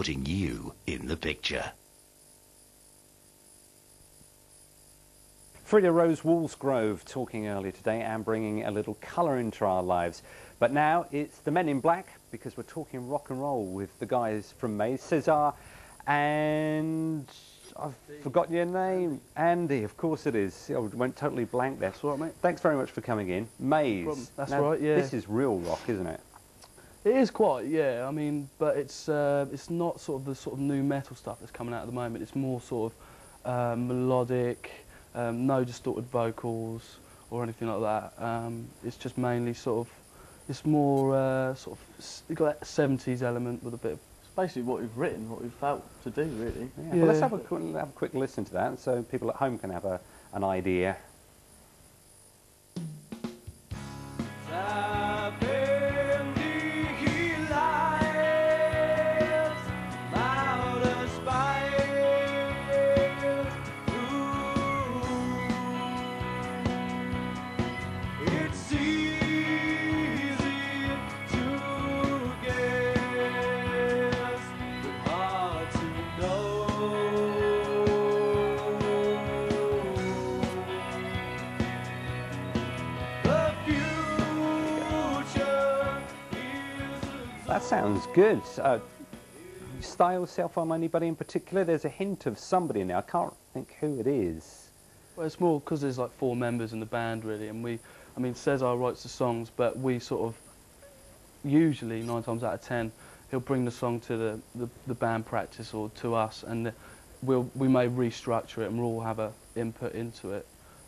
putting you in the picture. Frida Rose Woolsgrove talking earlier today and bringing a little colour into our lives. But now it's the Men in Black, because we're talking rock and roll with the guys from Mayz, Seszar and I've forgotten your name. Andy, of course it is. I went totally blank there. That's all right, mate. Thanks very much for coming in. Mayz. That's now, right, yeah. This is real rock, isn't it? It is quite, yeah. I mean, but it's not sort of the sort of new metal stuff that's coming out at the moment. It's more sort of melodic, no distorted vocals or anything like that. It's just mainly sort of, it's more sort of, you've got that 70s element with a bit of... It's basically what we've written, what we've felt to do, really. Yeah. Well, let's have a quick listen to that so people at home can have an idea. That sounds good. You style yourself on anybody in particular? There's a hint of somebody in there. I can't think who it is. Well, it's more because there's like 4 members in the band, really, and I mean, Seszar writes the songs, but we sort of, usually 9 times out of 10, he'll bring the song to the band practice or to us, and we may restructure it and we'll all have an input into it.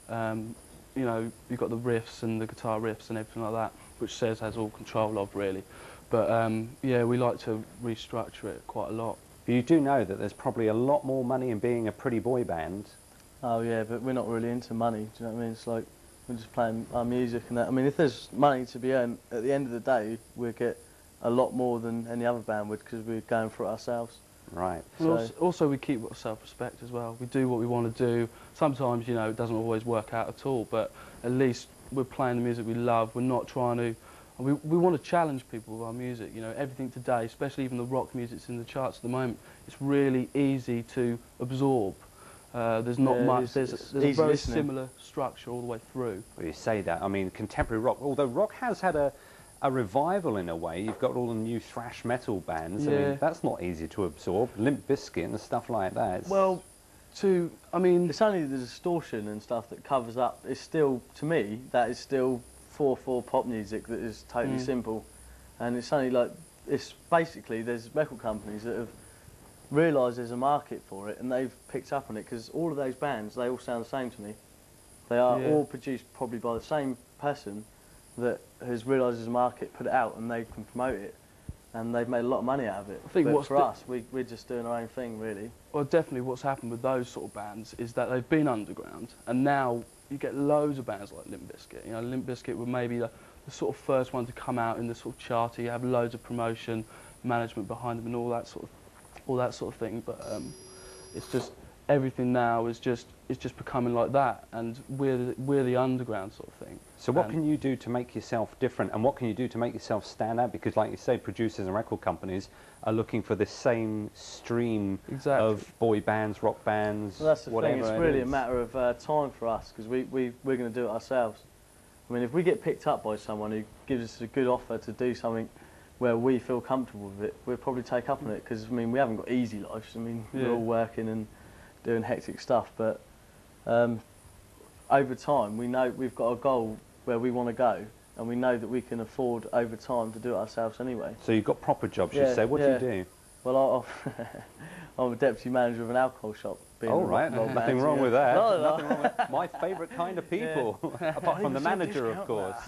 You know, you've got the riffs and the guitar riffs and everything like that, which Sez has all control of, really. But yeah, we like to restructure it quite a lot. You do know that there's probably a lot more money in being a pretty boy band. Oh yeah, but we're not really into money, do you know what I mean? It's like, we're just playing our music and that. I mean, if there's money to be earned, at the end of the day, we'd get a lot more than any other band would, because we're going for it ourselves. Right. So also we keep self-respect as well. We do what we want to do. Sometimes, you know, it doesn't always work out at all, but at least we're playing the music we love. We're not trying to... We want to challenge people with our music, you know, everything today, especially even the rock music that's in the charts at the moment, it's really easy to absorb. There's not much, there's a very similar structure all the way through. Well, you say that, I mean, contemporary rock, although rock has had a revival in a way, you've got all the new thrash metal bands, I mean, that's not easy to absorb, Limp Bizkit and stuff like that. Well, I mean... It's only the distortion and stuff that covers up, it's still, to me, that is still 4/4 pop music that is totally simple, and it's only like, it's basically, there's record companies that have realised there's a market for it and they've picked up on it, because all of those bands, they all sound the same to me. They are all produced probably by the same person that has realised there's a market, put it out, and they can promote it, and they've made a lot of money out of it. I think but for us, we're just doing our own thing, really. Well, definitely what's happened with those sort of bands is that they've been underground, and now you get loads of bands like Limp Bizkit. You know, Limp Bizkit were maybe the sort of first one to come out in the sort of charter. You have loads of promotion, management behind them, and all that sort of thing. But it's just everything now is just becoming like that, and we're the underground sort of thing. So what can you do to make yourself different, and what can you do to make yourself stand out? Because, like you say, producers and record companies are looking for the same stream of boy bands, rock bands, well, that's the whatever. Thing. It's really a matter of time for us, because we're going to do it ourselves. I mean, if we get picked up by someone who gives us a good offer to do something where we feel comfortable with it, we'll probably take up on it, because, I mean, we haven't got easy lives. I mean, we're all working and doing hectic stuff, but over time, we know we've got a goal where we want to go, and we know that we can afford over time to do it ourselves anyway. So you've got proper jobs, you say. What do you do? Well, I'm a deputy manager of an alcohol shop. Oh, right. Nothing wrong with that. Nothing wrong with my favourite kind of people, apart from the manager, of course.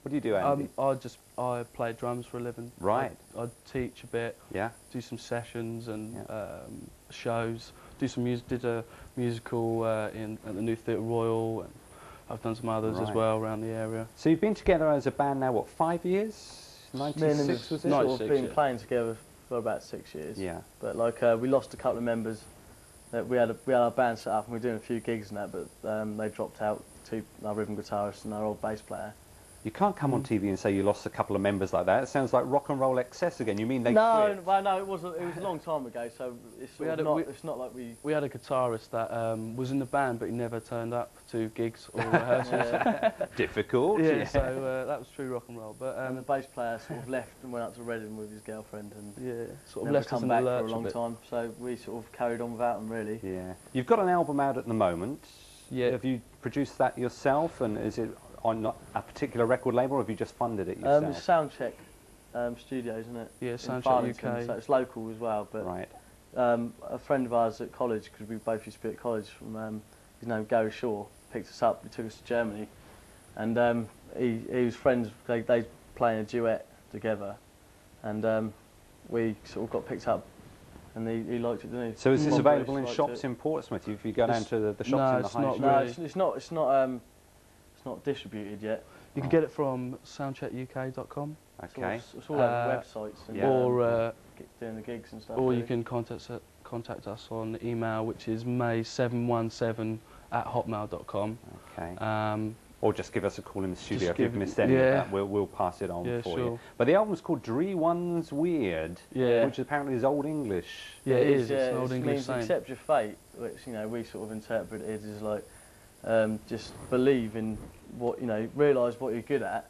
What do you do, Andy? I play drums for a living. Right. I teach a bit. Yeah. Do some sessions and shows. Did a musical at the New Theatre Royal, and I've done some others as well around the area. So you've been together as a band now, what, 5 years? 96 was it? We've been playing together for about 6 years. Yeah. But like we lost a couple of members. We had our band set up and we were doing a few gigs and that, but they dropped out, our rhythm guitarist and our old bass player. You can't come on TV and say you lost a couple of members like that. It sounds like rock and roll excess again. You mean they quit? Well, no, it wasn't. It was a long time ago, so it's it's not like we. We had a guitarist that was in the band, but he never turned up to gigs or rehearsals. Difficult. Yeah, so that was true rock and roll. But and the bass player sort of left and went up to Reading with his girlfriend, and sort of never left us come in back the for a lurch long bit. time. So we sort of carried on without him, really. Yeah. You've got an album out at the moment. Yeah. Have you produced that yourself, and is it on a particular record label, or have you just funded it yourself? It's Soundcheck Studios, isn't it? Yeah, In Soundcheck Farlington, UK. so it's local as well. But Right. a friend of ours at college, because we both used to be at college, from his name Gary Shaw, picked us up. He took us to Germany, and he was friends. They playing a duet together, and we sort of got picked up. And he liked it, didn't he? So is this Bob available Bruce in liked shops it. in Portsmouth? If you go down to the shops no, in the it's high not street? No, really. it's not distributed yet. You can get it from soundcheckuk.com, Okay. It's all over websites and yeah. or doing the gigs and stuff. or really. you can contact us on email, which is mayz717@hotmail.com. Okay. Or just give us a call in the studio if you've give- missed any of yeah. that. We'll pass it on Yeah, for sure. you. But the album's called Dree One's Weird, Yeah. which apparently is Old English. Yeah, it is. Yeah, It's an old it English means saying. accept your fate, which we sort of interpret it as like just believe in what realise what you're good at,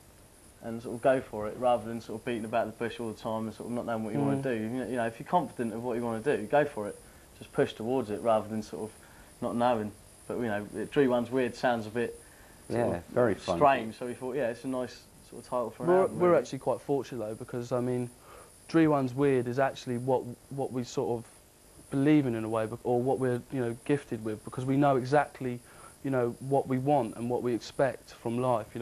and sort of go for it rather than sort of beating about the bush all the time and sort of not knowing what you want to do. If you're confident of what you want to do, go for it. Just push towards it rather than sort of not knowing. But Dree One's Weird sounds a bit very fun. strange. So we thought, it's a nice sort of title for an album. We're really. actually quite fortunate though, because I mean, Dree One's Weird is actually what we sort of believe in a way, or what we're gifted with, because we know exactly what we want and what we expect from life,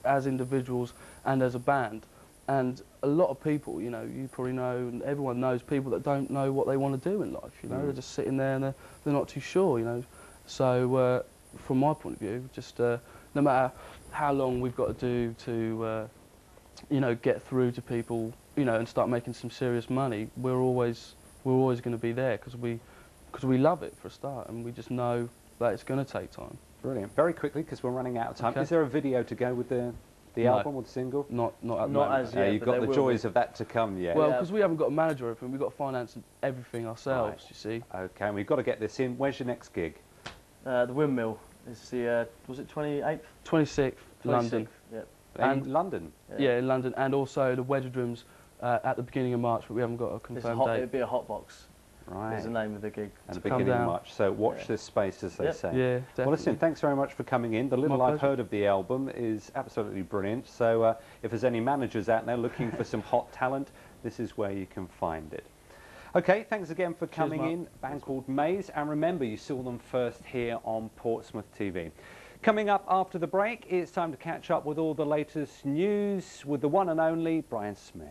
as individuals and as a band. And a lot of people, you probably know, and everyone knows people that don't know what they want to do in life. They're just sitting there and they're not too sure. So from my point of view, just no matter how long we've got to do to get through to people, and start making some serious money, we're always going to be there because we love it for a start, and we just know that it's going to take time. Brilliant. Very quickly, because we're running out of time. Okay. Is there a video to go with the No. album or the single? Not at the Not moment. as yet. You've but got there the will joys be. of that to come yet. Well, Yeah. because we haven't got a manager or anything, we've got to finance everything ourselves, Right. you see. Okay, and we've got to get this in. Where's your next gig? The Windmill is the was it 28th? 26th, London. 26th, Yep. And- In London. Yeah, in London, and also the Wedge Drums at the beginning of March, but we haven't got a It's confirmed it'd date. be a hot box. Right. Is the name of the gig. And the to come beginning of down. March. So watch Yeah. this space, as they Yep. say. Yeah, definitely. Well, listen, thanks very much for coming in. The little My I've pleasure. heard of the album is absolutely brilliant. So if there's any managers out there looking for some hot talent, this is where you can find it. Okay, thanks again for coming Mark. in. A band called Mayz. And remember, you saw them first here on Portsmouth TV. Coming up after the break, it's time to catch up with all the latest news with the one and only Brian Smith.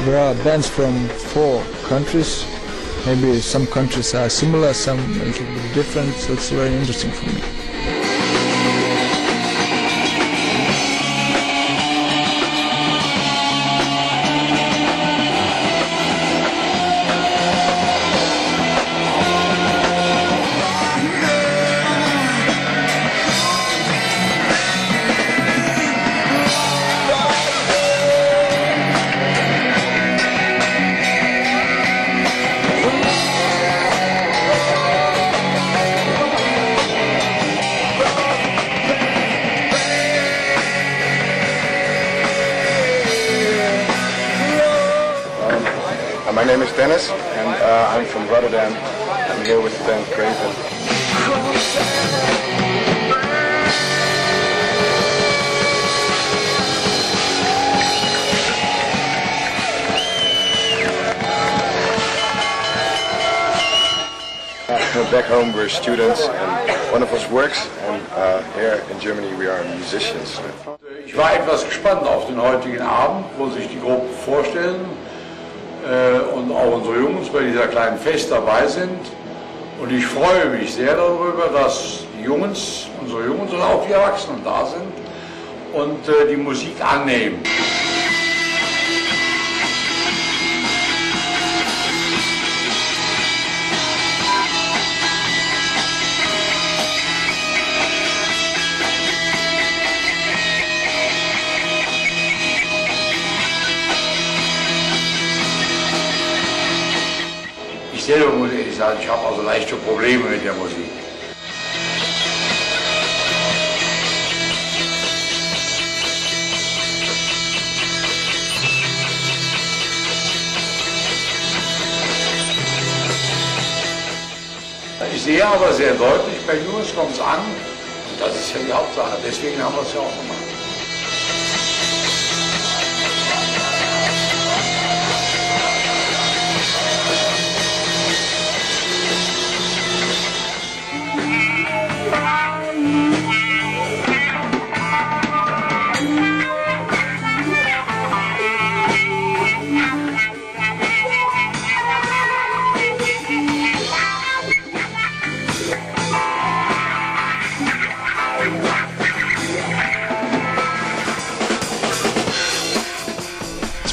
There are bands from 4 countries. Maybe some countries are similar, some a little bit different, so it's very interesting for me. My name is Dennis, and I'm from Rotterdam. I'm here with the band Craven. Back home we're students, and one of us works, and here in Germany we are musicians. Ich war etwas gespannt auf den heutigen Abend, wo sich die Gruppen vorstellen und auch unsere Jungs bei dieser kleinen Fest dabei sind. Und ich freue mich sehr darüber, dass die Jungs, unsere Jungs und auch die Erwachsenen da sind und die Musik annehmen. Ich selber muss ehrlich sagen, ich habe also leichte Probleme mit der Musik. Ich sehe aber sehr deutlich, bei Jungs kommt es an, und das ist ja die Hauptsache, deswegen haben wir es ja auch gemacht.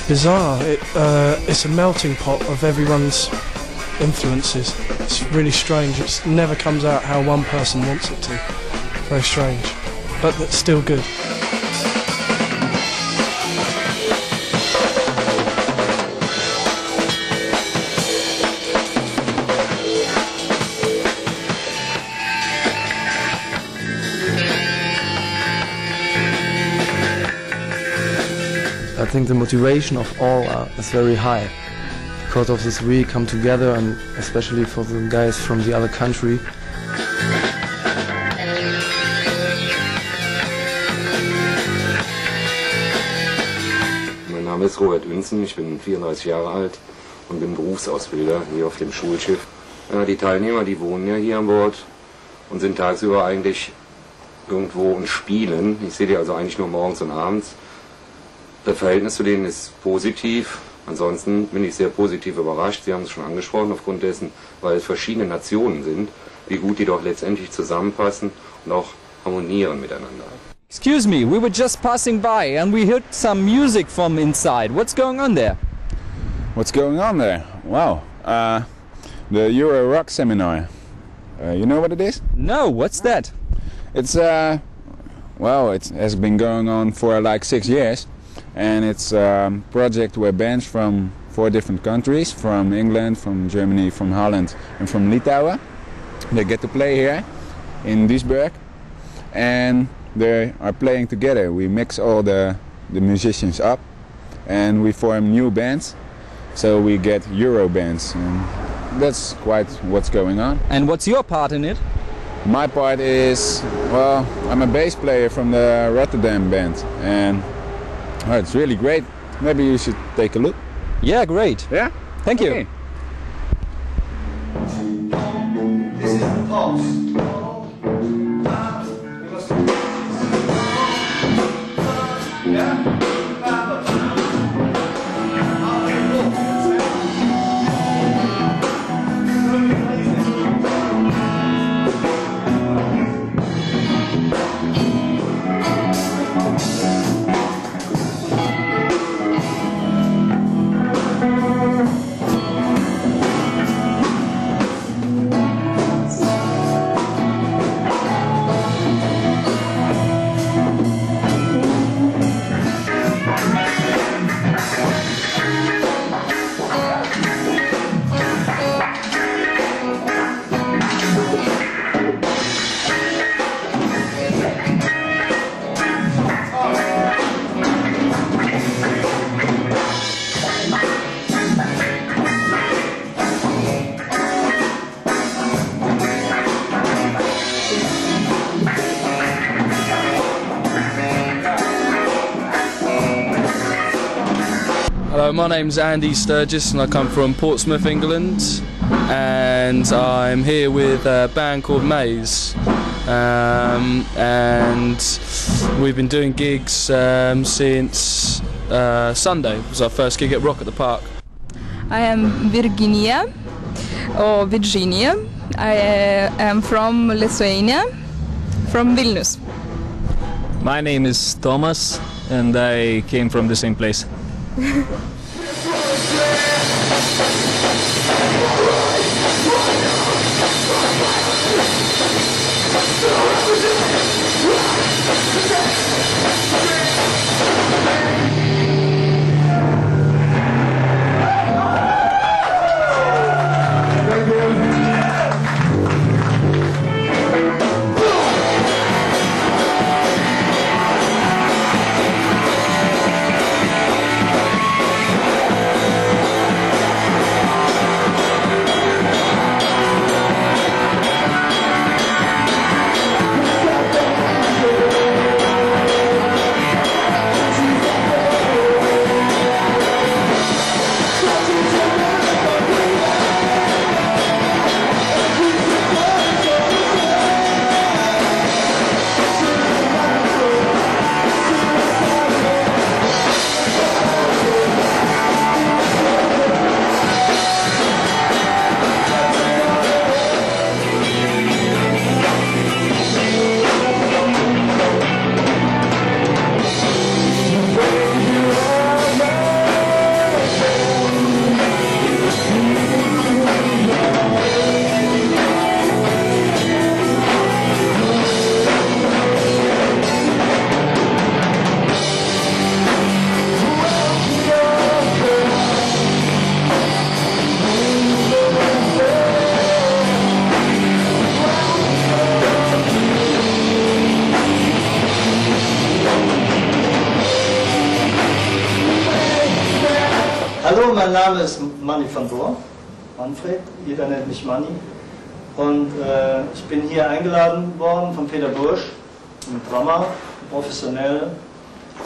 Bizarre. It's a melting pot of everyone's influences. It's really strange. It never comes out how one person wants it to. Very strange, but it's still good. I think the motivation of all is very high. Because of this we come together, and especially for the guys from the other country. Mein Name ist Robert Ünzen, ich bin 34 Jahre alt und bin Berufsausbilder hier auf dem Schulschiff. Ja, die Teilnehmer, die wohnen ja hier an Bord und sind tagsüber eigentlich irgendwo und spielen. Ich sehe die also eigentlich nur morgens und abends. Das Verhältnis zu denen ist positiv. Ansonsten bin ich sehr positiv überrascht. Sie haben es schon angesprochen, aufgrund dessen, weil es verschiedene Nationen sind, wie gut die doch letztendlich zusammenpassen und auch harmonieren miteinander. Excuse me, we were just passing by and we heard some music from inside. What's going on there? What's going on there? Wow, the Euro Rock Seminar. You know what it is? No, what's that? It's well, it has been going on for like 6 years. And it's a project where bands from 4 different countries, from England, from Germany, from Holland and from Litouwen, they get to play here in Duisburg, and they are playing together. We mix all the musicians up and we form new bands, so we get Euro bands, and that's quite what's going on. And what's your part in it? My part is, well, I'm a bass player from the Rotterdam band, and oh, it's really great. Maybe you should take a look. Yeah, great. Yeah? Thank you. Okay. This is the pulse. Yeah? my name's Andy Sturges and I come from Portsmouth, England, and I'm here with a band called Mayz, and we've been doing gigs since Sunday. It was our first gig at Rock at the Park. I am Virginia, or Virginia. I am from Lithuania, from Vilnius. My name is Thomas and I came from the same place. Hallo, mein Name ist Manni van Boer, Manfred, jeder nennt mich Manni. Und ich bin hier eingeladen worden von Peter Bursch, ein Drummer, professionell,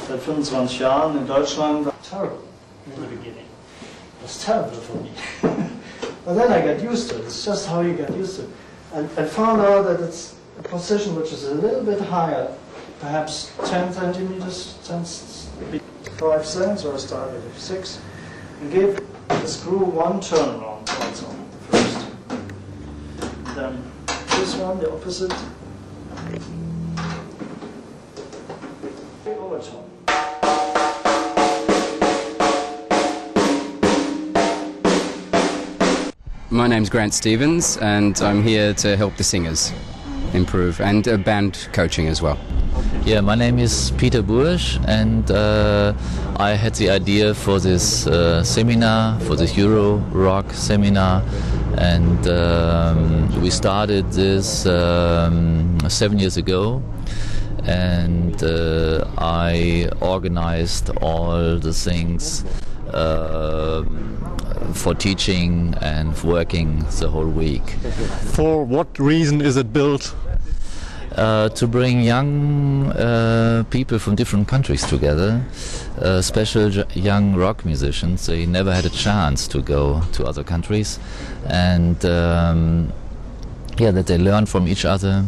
seit 25 Jahren in Deutschland. Terrible in the beginning. It was terrible for me. But then I got used to it. It's just how you get used to it. And I found out that it's a position which is a little bit higher, perhaps 10 centimeters, 5 cents, or I started at 6. And give the screw one turnaround, that's all, first. Then this one, the opposite. Overtone. My name's Grant Stevens and I'm here to help the singers improve and band coaching as well. Yeah, my name is Peter Bursch and I had the idea for this seminar, for this Euro rock seminar, and we started this 7 years ago, and I organized all the things for teaching and working the whole week. For what reason is it built? To bring young people from different countries together, special young rock musicians. They never had a chance to go to other countries, and yeah, that they learn from each other.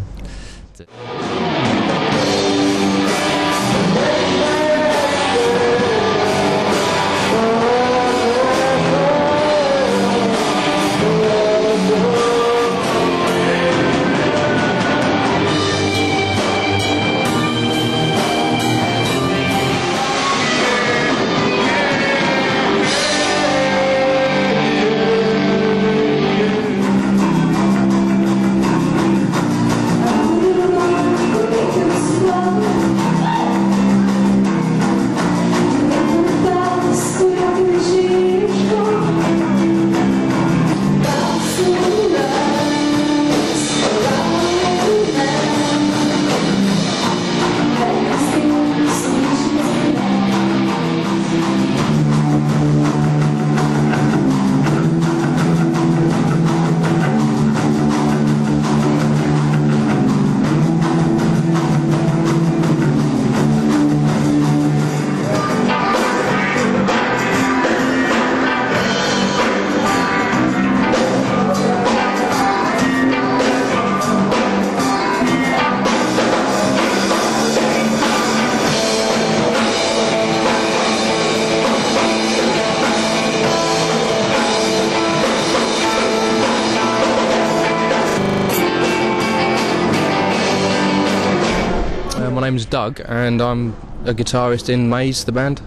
Doug, and I'm a guitarist in Mayz, the band.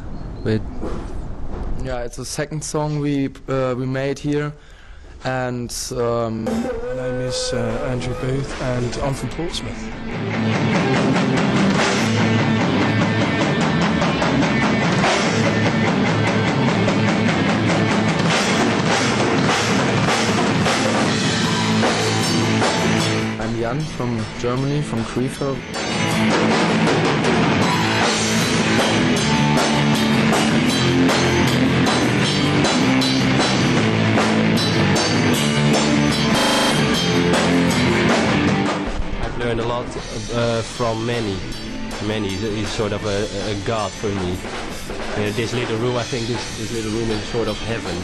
Yeah, it's the second song we made here, and my name is Andrew Booth, and I'm from Portsmouth. I'm Jan from Germany, from Krefeld. I've learned a lot from Manny. Manny is sort of a god for me. This little room, I think this little room is sort of heaven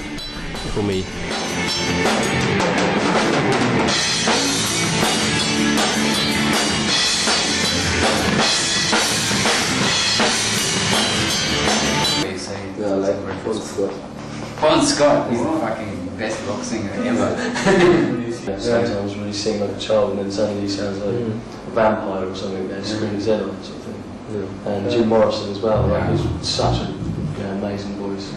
for me. Yeah, like Paul Scott. Paul Scott, he's the fucking best rock singer ever. Sometimes when you sing like a child and then suddenly he sounds like a vampire or something, they scream his head off sort of thing. Yeah. And Jim Morrison as well, like he's such a amazing voice.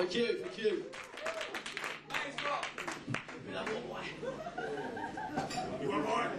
Thank you, thank you. You want more?